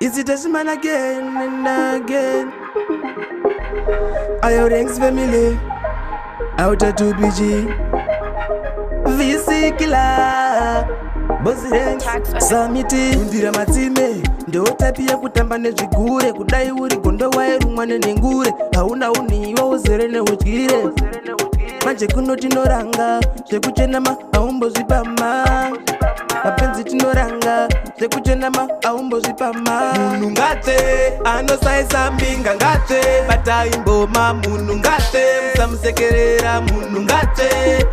Is it a man again and again? Ayo ranks family Outer 2BG VC killer Boss ranks Samiti Undira matime Ndootapia kutamba nezvigure Kudai uri gondo wairumwa nenengure Hauna uniwa uzere neutyire Manje kuno tinoranga Zvekuchenama haumbozvipama Mapenzi tinoranga Zvekuchenama haumbozvipama Munhu ngate anosaisa mbinga ngate Bataimboma munhu ngate Musamusekerera munhu ngate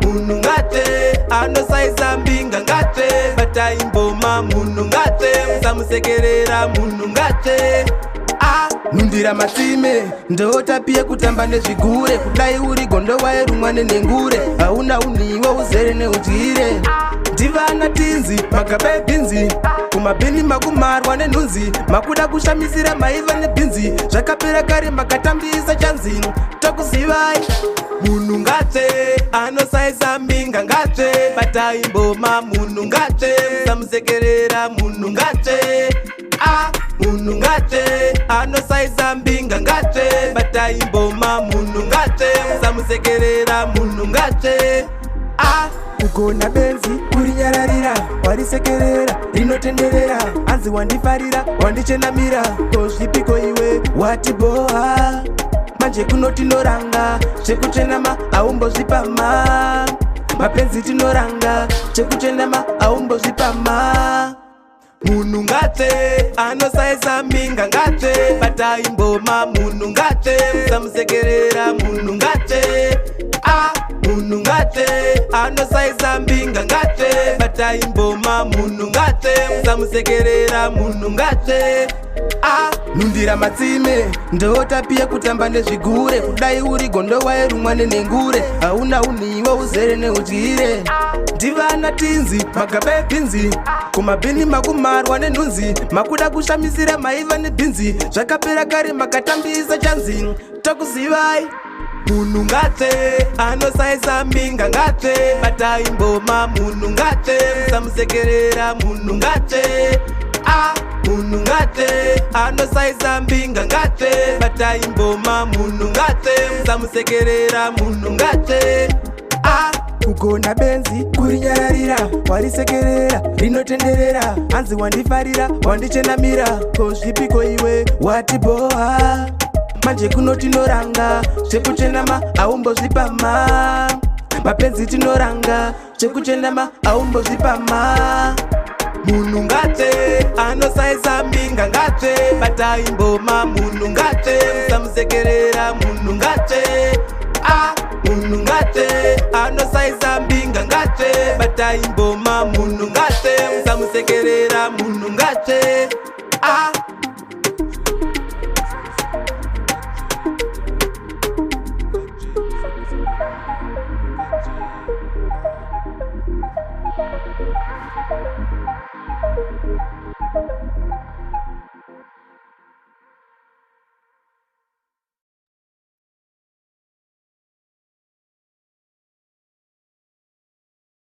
munhu ngate anosaisa mbinga ngate Bataimboma munhu ngate Musamusekerera munhu ngate Nundira matime Ndootapia kutamba nezvigure Kudai uri gondo wairumwa nenengure Hauna uniwa uzere neutyire Ndivana tinzi magabe binzi Kumabini makumarwa nenunzi Makuda kushamisira maiva nebinzi Zvakapera kare makatambisa chanzi Tokuzivai Munhu ngate anosaisa mbinga ngate Bataimboma munhu ngate Musamusekerera munhu ngate munhu ngate anosaisa mbinga ngate Bataimboma munhu ngate Musamusekerera munhu ngate Kugona benzi kurinyararira warisekerera rinotenderera anzi wandifarira wandichenamira kozvipiko iwe watiboha manje kuno tinoranga zvekuchenama haumbozvipama mapenzi tinoranga zvekuchenama haumbozvipama Munhu ngate anosaisa mbinga ngate Bataimboma munhu ngate Musamusekerera munhu ngate munhu ngate anosaisa mbinga ngate Bataimboma munhu ngate Musamusekerera munhu ngate Nundira matsime Ndootapia kutamba nezvigure Kudai uri gondo wairumwa nenengure Hauna uniwa uzere neutyire Ndivana tinzi magabe binzi Kumabini makumarwa nenunzi Makuda kushamisira maiva nebinzi Zvakapera kare makatambisa chanzi Tokuzivai Munhu ngate anosaisa mbinga ngate Bataimboma munhu ngate Musamusekerera munhu ngate munhu ngate anosaisa mbinga ngate Bataimboma munhu ngate Musamusekerera munhu ngate Kugona benzi kurinyararira warisekerera rinotenderera anzi wandifarira wandichenamira kozvipiko iwe watiboha manje kuno tinoranga zvekuchenama haumbozvipama mapenzi tinoranga zvekuchenama haumbozvipama Munhu ngate anosaisa mbinga ngate Bataimboma munhu ngate Musamusekerera munhu ngate munhu ngate anosaisa mbinga ngate Bataimboma munhu ngate Musamusekerera munhu ngate Thank you.